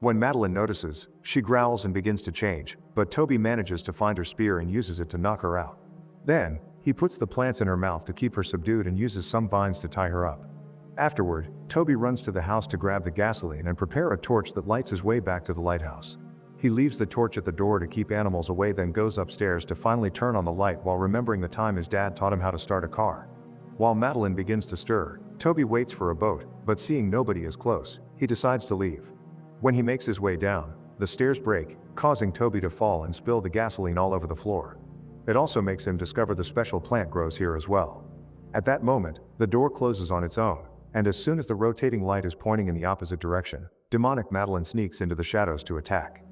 When Madeline notices, she growls and begins to change, but Toby manages to find her spear and uses it to knock her out. Then, he puts the plants in her mouth to keep her subdued and uses some vines to tie her up. Afterward, Toby runs to the house to grab the gasoline and prepare a torch that lights his way back to the lighthouse. He leaves the torch at the door to keep animals away, then goes upstairs to finally turn on the light while remembering the time his dad taught him how to start a car. While Madeline begins to stir, Toby waits for a boat, but seeing nobody is close, he decides to leave. When he makes his way down, the stairs break, causing Toby to fall and spill the gasoline all over the floor. It also makes him discover the special plant grows here as well. At that moment, the door closes on its own, and as soon as the rotating light is pointing in the opposite direction, demonic Madeline sneaks into the shadows to attack.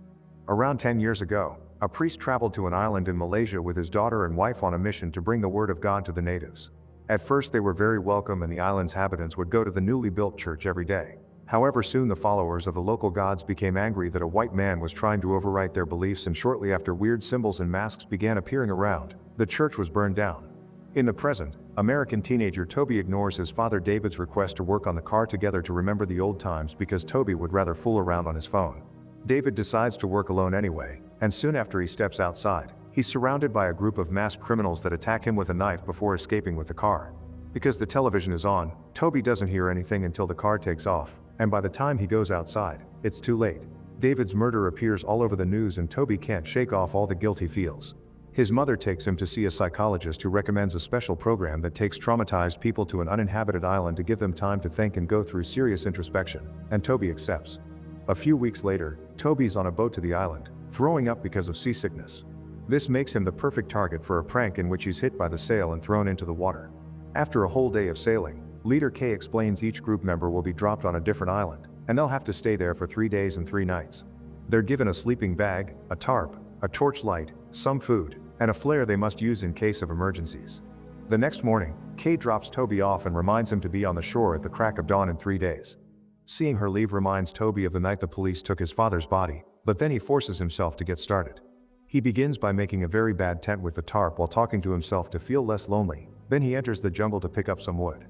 Around 10 years ago, a priest traveled to an island in Malaysia with his daughter and wife on a mission to bring the word of God to the natives. At first they were very welcome and the island's inhabitants would go to the newly built church every day. However, soon the followers of the local gods became angry that a white man was trying to overwrite their beliefs, and shortly after weird symbols and masks began appearing around, the church was burned down. In the present, American teenager Toby ignores his father David's request to work on the car together to remember the old times because Toby would rather fool around on his phone. David decides to work alone anyway, and soon after he steps outside, he's surrounded by a group of masked criminals that attack him with a knife before escaping with the car. Because the television is on, Toby doesn't hear anything until the car takes off, and by the time he goes outside, it's too late. David's murder appears all over the news and Toby can't shake off all the guilt he feels. His mother takes him to see a psychologist who recommends a special program that takes traumatized people to an uninhabited island to give them time to think and go through serious introspection, and Toby accepts. A few weeks later, Toby's on a boat to the island, throwing up because of seasickness. This makes him the perfect target for a prank in which he's hit by the sail and thrown into the water. After a whole day of sailing, Leader K explains each group member will be dropped on a different island, and they'll have to stay there for 3 days and 3 nights. They're given a sleeping bag, a tarp, a torchlight, some food, and a flare they must use in case of emergencies. The next morning, K drops Toby off and reminds him to be on the shore at the crack of dawn in 3 days. Seeing her leave reminds Toby of the night the police took his father's body, but then he forces himself to get started. He begins by making a very bad tent with the tarp while talking to himself to feel less lonely. Then he enters the jungle to pick up some wood.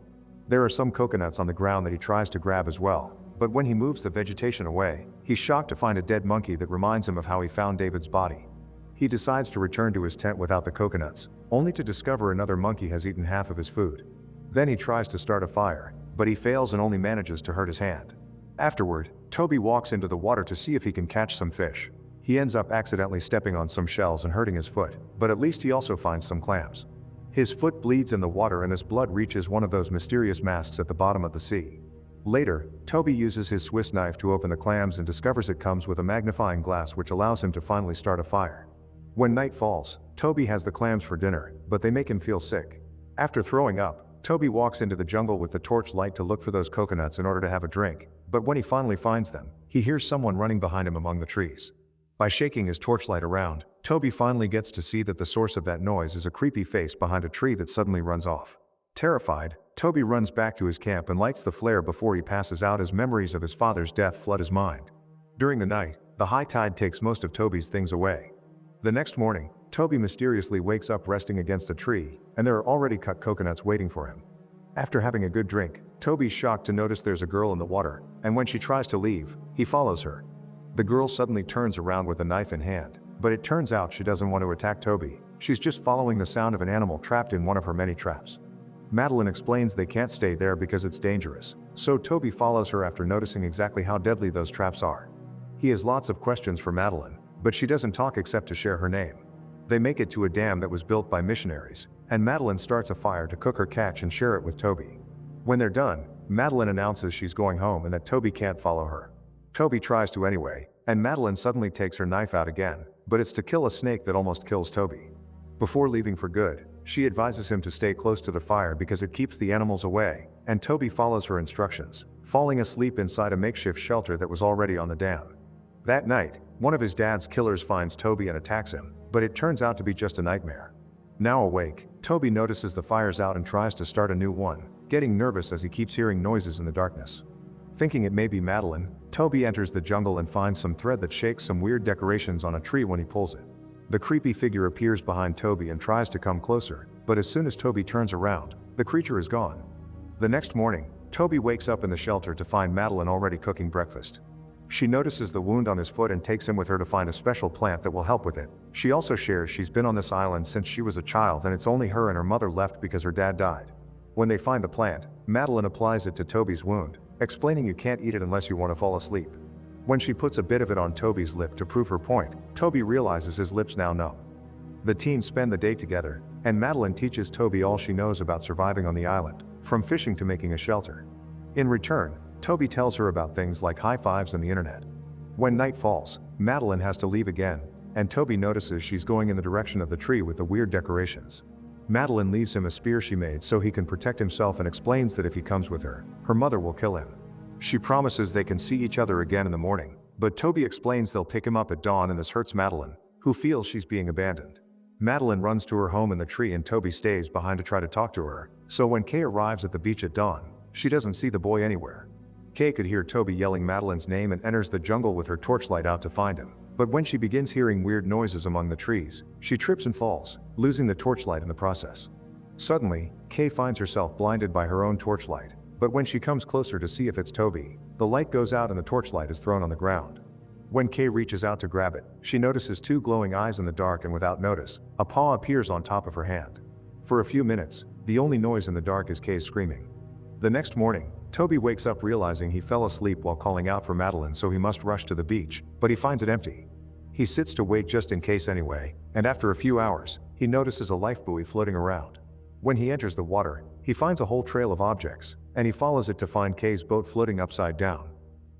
There are some coconuts on the ground that he tries to grab as well, but when he moves the vegetation away, he's shocked to find a dead monkey that reminds him of how he found David's body. He decides to return to his tent without the coconuts, only to discover another monkey has eaten half of his food. Then he tries to start a fire, but he fails and only manages to hurt his hand. Afterward, Toby walks into the water to see if he can catch some fish. He ends up accidentally stepping on some shells and hurting his foot, but at least he also finds some clams. His foot bleeds in the water and this blood reaches one of those mysterious masks at the bottom of the sea. Later, Toby uses his Swiss knife to open the clams and discovers it comes with a magnifying glass which allows him to finally start a fire. When night falls, Toby has the clams for dinner, but they make him feel sick. After throwing up, Toby walks into the jungle with the torch light to look for those coconuts in order to have a drink, but when he finally finds them, he hears someone running behind him among the trees. By shaking his torchlight around, Toby finally gets to see that the source of that noise is a creepy face behind a tree that suddenly runs off. Terrified, Toby runs back to his camp and lights the flare before he passes out as memories of his father's death flood his mind. During the night, the high tide takes most of Toby's things away. The next morning, Toby mysteriously wakes up resting against a tree, and there are already cut coconuts waiting for him. After having a good drink, Toby's shocked to notice there's a girl in the water, and when she tries to leave, he follows her. The girl suddenly turns around with a knife in hand, but it turns out she doesn't want to attack Toby. She's just following the sound of an animal trapped in one of her many traps. Madeline explains they can't stay there because it's dangerous, so Toby follows her after noticing exactly how deadly those traps are. He has lots of questions for Madeline, but she doesn't talk except to share her name. They make it to a dam that was built by missionaries, and Madeline starts a fire to cook her catch and share it with Toby. When they're done, Madeline announces she's going home and that Toby can't follow her. Toby tries to anyway, and Madeline suddenly takes her knife out again, but it's to kill a snake that almost kills Toby. Before leaving for good, she advises him to stay close to the fire because it keeps the animals away, and Toby follows her instructions, falling asleep inside a makeshift shelter that was already on the dam. That night, one of his dad's killers finds Toby and attacks him, but it turns out to be just a nightmare. Now awake, Toby notices the fire's out and tries to start a new one, getting nervous as he keeps hearing noises in the darkness. Thinking it may be Madeline, Toby enters the jungle and finds some thread that shakes some weird decorations on a tree when he pulls it. The creepy figure appears behind Toby and tries to come closer, but as soon as Toby turns around, the creature is gone. The next morning, Toby wakes up in the shelter to find Madeline already cooking breakfast. She notices the wound on his foot and takes him with her to find a special plant that will help with it. She also shares she's been on this island since she was a child and it's only her and her mother left because her dad died. When they find the plant, Madeline applies it to Toby's wound, explaining you can't eat it unless you want to fall asleep. When she puts a bit of it on Toby's lip to prove her point, Toby realizes his lips now numb. The teens spend the day together, and Madeline teaches Toby all she knows about surviving on the island, from fishing to making a shelter. In return, Toby tells her about things like high fives and the internet. When night falls, Madeline has to leave again, and Toby notices she's going in the direction of the tree with the weird decorations. Madeline leaves him a spear she made so he can protect himself and explains that if he comes with her, her mother will kill him. She promises they can see each other again in the morning, but Toby explains they'll pick him up at dawn and this hurts Madeline, who feels she's being abandoned. Madeline runs to her home in the tree and Toby stays behind to try to talk to her, so when Kay arrives at the beach at dawn, she doesn't see the boy anywhere. Kay could hear Toby yelling Madeline's name and enters the jungle with her torchlight out to find him. But when she begins hearing weird noises among the trees, she trips and falls, losing the torchlight in the process. Suddenly, Kay finds herself blinded by her own torchlight, but when she comes closer to see if it's Toby, the light goes out and the torchlight is thrown on the ground. When Kay reaches out to grab it, she notices two glowing eyes in the dark and without notice, a paw appears on top of her hand. For a few minutes, the only noise in the dark is Kay's screaming. The next morning, Toby wakes up realizing he fell asleep while calling out for Madeline, so he must rush to the beach, but he finds it empty. He sits to wait just in case anyway, and after a few hours, he notices a life buoy floating around. When he enters the water, he finds a whole trail of objects, and he follows it to find Kay's boat floating upside down.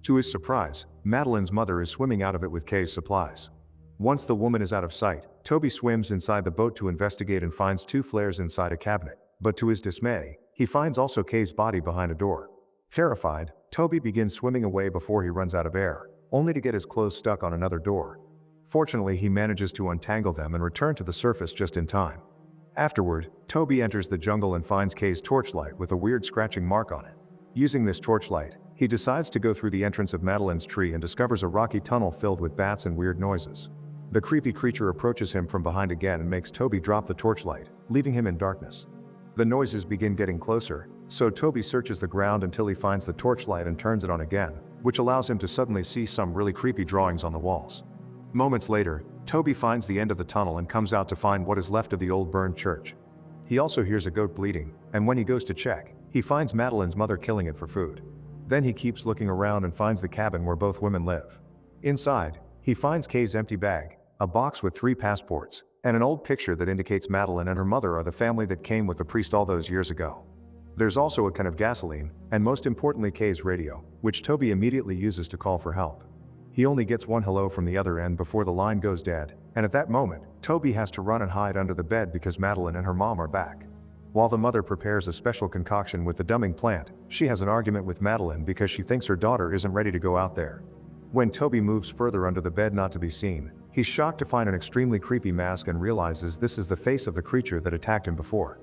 To his surprise, Madeline's mother is swimming out of it with Kay's supplies. Once the woman is out of sight, Toby swims inside the boat to investigate and finds two flares inside a cabinet, but to his dismay, he finds also Kay's body behind a door. Terrified, Toby begins swimming away before he runs out of air, only to get his clothes stuck on another door. Fortunately, he manages to untangle them and return to the surface just in time. Afterward, Toby enters the jungle and finds Kay's torchlight with a weird scratching mark on it. Using this torchlight, he decides to go through the entrance of Madeline's tree and discovers a rocky tunnel filled with bats and weird noises. The creepy creature approaches him from behind again and makes Toby drop the torchlight, leaving him in darkness. The noises begin getting closer, so Toby searches the ground until he finds the torchlight and turns it on again, which allows him to suddenly see some really creepy drawings on the walls. Moments later, Toby finds the end of the tunnel and comes out to find what is left of the old burned church. He also hears a goat bleating, and when he goes to check, he finds Madeline's mother killing it for food. Then he keeps looking around and finds the cabin where both women live. Inside, he finds Kay's empty bag, a box with 3 passports, and an old picture that indicates Madeline and her mother are the family that came with the priest all those years ago. There's also a can of gasoline, and most importantly Kay's radio, which Toby immediately uses to call for help. He only gets one hello from the other end before the line goes dead, and at that moment, Toby has to run and hide under the bed because Madeline and her mom are back. While the mother prepares a special concoction with the dumbing plant, she has an argument with Madeline because she thinks her daughter isn't ready to go out there. When Toby moves further under the bed not to be seen, he's shocked to find an extremely creepy mask and realizes this is the face of the creature that attacked him before.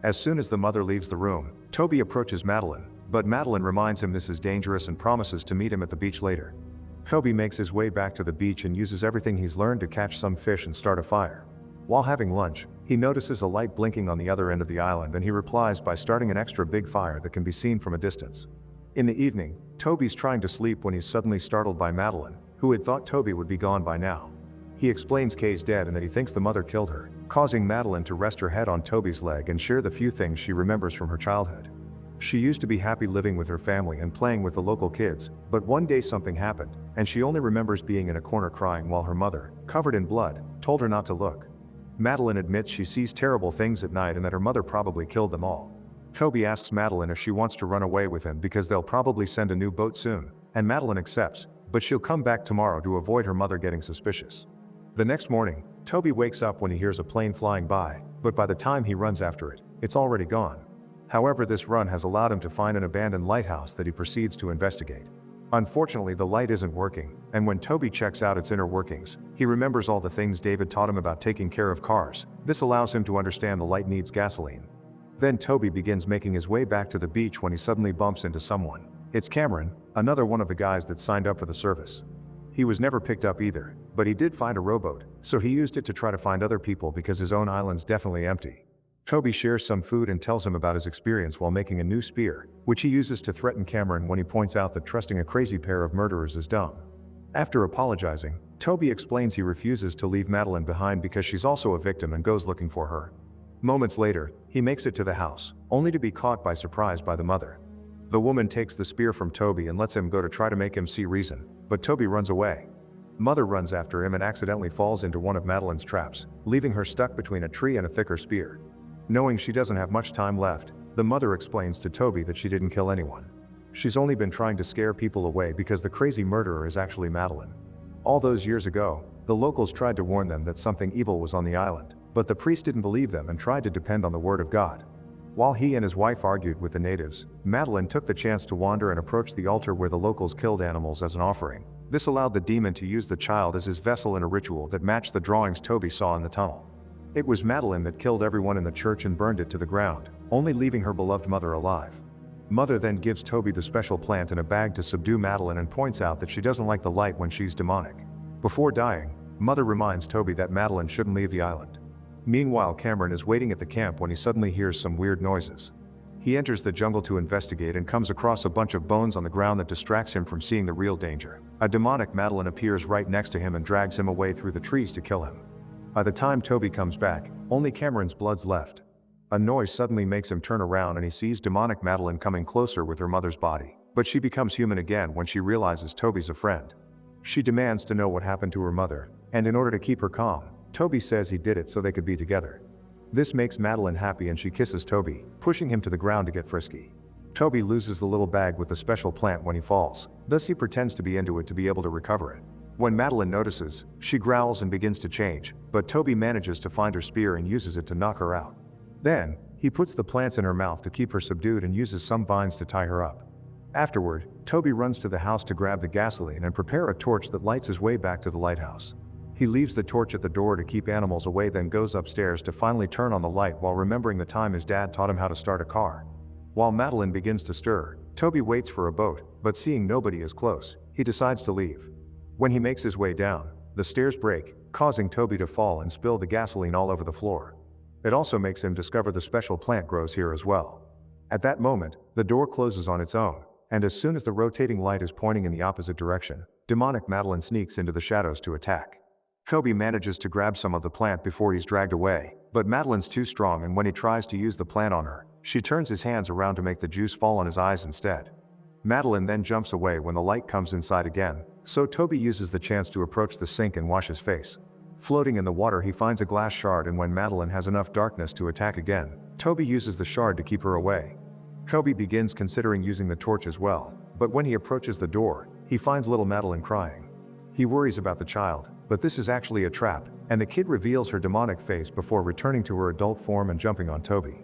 As soon as the mother leaves the room, Toby approaches Madeline, but Madeline reminds him this is dangerous and promises to meet him at the beach later. Toby makes his way back to the beach and uses everything he's learned to catch some fish and start a fire. While having lunch, he notices a light blinking on the other end of the island and he replies by starting an extra big fire that can be seen from a distance. In the evening, Toby's trying to sleep when he's suddenly startled by Madeline, who had thought Toby would be gone by now. He explains Kay's dead and that he thinks the mother killed her, causing Madeline to rest her head on Toby's leg and share the few things she remembers from her childhood. She used to be happy living with her family and playing with the local kids, but one day something happened, and she only remembers being in a corner crying while her mother, covered in blood, told her not to look. Madeline admits she sees terrible things at night and that her mother probably killed them all. Toby asks Madeline if she wants to run away with him because they'll probably send a new boat soon, and Madeline accepts, but she'll come back tomorrow to avoid her mother getting suspicious. The next morning, Toby wakes up when he hears a plane flying by, but by the time he runs after it, it's already gone. However, this run has allowed him to find an abandoned lighthouse that he proceeds to investigate. Unfortunately, the light isn't working, and when Toby checks out its inner workings, he remembers all the things David taught him about taking care of cars. This allows him to understand the light needs gasoline. Then Toby begins making his way back to the beach when he suddenly bumps into someone. It's Cameron, another one of the guys that signed up for the service. He was never picked up either, but he did find a rowboat, so he used it to try to find other people because his own island's definitely empty. Toby shares some food and tells him about his experience while making a new spear, which he uses to threaten Cameron when he points out that trusting a crazy pair of murderers is dumb. After apologizing, Toby explains he refuses to leave Madeline behind because she's also a victim and goes looking for her. Moments later, he makes it to the house, only to be caught by surprise by the mother. The woman takes the spear from Toby and lets him go to try to make him see reason, but Toby runs away. Mother runs after him and accidentally falls into one of Madeline's traps, leaving her stuck between a tree and a thicker spear. Knowing she doesn't have much time left, the mother explains to Toby that she didn't kill anyone. She's only been trying to scare people away because the crazy murderer is actually Madeline. All those years ago, the locals tried to warn them that something evil was on the island, but the priest didn't believe them and tried to depend on the word of God. While he and his wife argued with the natives, Madeline took the chance to wander and approach the altar where the locals killed animals as an offering. This allowed the demon to use the child as his vessel in a ritual that matched the drawings Toby saw in the tunnel. It was Madeline that killed everyone in the church and burned it to the ground, only leaving her beloved mother alive. Mother then gives Toby the special plant in a bag to subdue Madeline and points out that she doesn't like the light when she's demonic. Before dying, Mother reminds Toby that Madeline shouldn't leave the island. Meanwhile, Cameron is waiting at the camp when he suddenly hears some weird noises. He enters the jungle to investigate and comes across a bunch of bones on the ground that distracts him from seeing the real danger. A demonic Madeline appears right next to him and drags him away through the trees to kill him. By the time Toby comes back, only Cameron's blood's left. A noise suddenly makes him turn around and he sees demonic Madeline coming closer with her mother's body. But she becomes human again when she realizes Toby's a friend. She demands to know what happened to her mother, and in order to keep her calm, Toby says he did it so they could be together. This makes Madeline happy and she kisses Toby, pushing him to the ground to get frisky. Toby loses the little bag with the special plant when he falls, thus he pretends to be into it to be able to recover it. When Madeline notices, she growls and begins to change, but Toby manages to find her spear and uses it to knock her out. Then, he puts the plants in her mouth to keep her subdued and uses some vines to tie her up. Afterward, Toby runs to the house to grab the gasoline and prepare a torch that lights his way back to the lighthouse. He leaves the torch at the door to keep animals away, then goes upstairs to finally turn on the light while remembering the time his dad taught him how to start a car. While Madeline begins to stir, Toby waits for a boat, but seeing nobody is close, he decides to leave. When he makes his way down, the stairs break, causing Toby to fall and spill the gasoline all over the floor. It also makes him discover the special plant grows here as well. At that moment, the door closes on its own, and as soon as the rotating light is pointing in the opposite direction, demonic Madeline sneaks into the shadows to attack. Toby manages to grab some of the plant before he's dragged away, but Madeline's too strong, and when he tries to use the plant on her, she turns his hands around to make the juice fall on his eyes instead. Madeline then jumps away when the light comes inside again, so Toby uses the chance to approach the sink and wash his face. Floating in the water, he finds a glass shard, and when Madeline has enough darkness to attack again, Toby uses the shard to keep her away. Toby begins considering using the torch as well, but when he approaches the door, he finds little Madeline crying. He worries about the child, but this is actually a trap, and the kid reveals her demonic face before returning to her adult form and jumping on Toby.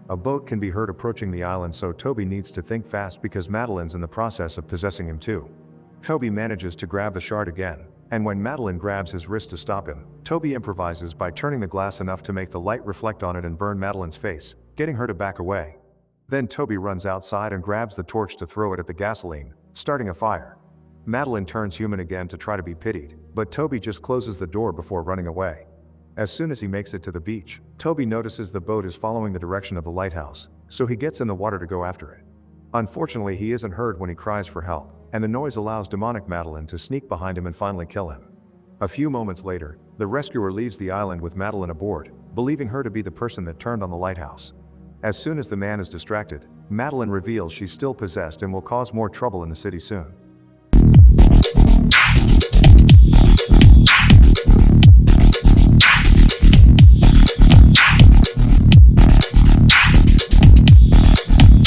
A boat can be heard approaching the island, so Toby needs to think fast because Madeline's in the process of possessing him too. Toby manages to grab the shard again, and when Madeline grabs his wrist to stop him, Toby improvises by turning the glass enough to make the light reflect on it and burn Madeline's face, getting her to back away. Then Toby runs outside and grabs the torch to throw it at the gasoline, starting a fire. Madeline turns human again to try to be pitied, but Toby just closes the door before running away. As soon as he makes it to the beach, Toby notices the boat is following the direction of the lighthouse, so he gets in the water to go after it. Unfortunately, he isn't heard when he cries for help, and the noise allows demonic Madeline to sneak behind him and finally kill him. A few moments later, the rescuer leaves the island with Madeline aboard, believing her to be the person that turned on the lighthouse. As soon as the man is distracted, Madeline reveals she's still possessed and will cause more trouble in the city soon.